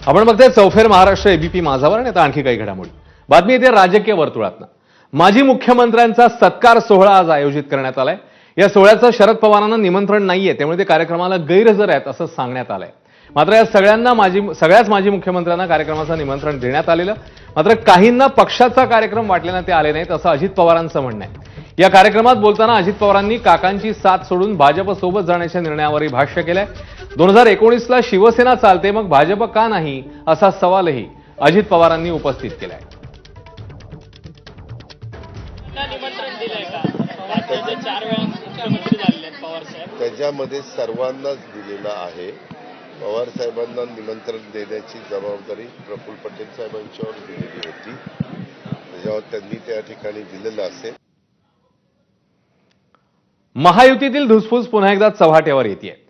आपण बघतोय चौफेर महाराष्ट्र एबीपी माझावर आणि आता आणखी काही घडामोडी. बातमी येते राजकीय वर्तुळातनं. माजी मुख्यमंत्र्यांचा सत्कार सोहळा आज आयोजित करण्यात आलाय. या सोहळ्याचं शरद पवारांना निमंत्रण नाहीये, त्यामुळे ते कार्यक्रमाला गैरहजर आहेत असं सांगण्यात आलंय. मात्र या सगळ्याच माजी मुख्यमंत्र्यांना कार्यक्रमाचं निमंत्रण देण्यात आलेलं. मात्र काहींना पक्षाचा कार्यक्रम वाटल्यानं ते आले नाहीत असं अजित पवारांचं म्हणणं आहे. या कार्यक्रमात बोलताना अजित पवारांनी काकांची साथ सोडून भाजपसोबत जाण्याच्या निर्णयावरही भाष्य केलंय. 2019ला शिवसेना चालते, मग भाजप का नाही असा सवालही अजित पवारांनी उपस्थित केलाय. त्याच्यामध्ये सर्वांनाच दिलेलं आहे. पवार साहेबांना निमंत्रण देण्याची जबाबदारी प्रफुल्ल पटेल साहेबांच्यावर दिलेली होती. त्याच्यावर त्यांनी त्या ठिकाणी दिलेलं असेल. महायुतीतील धुसफूस पुन्हा एकदा चव्हाट्यावर येते.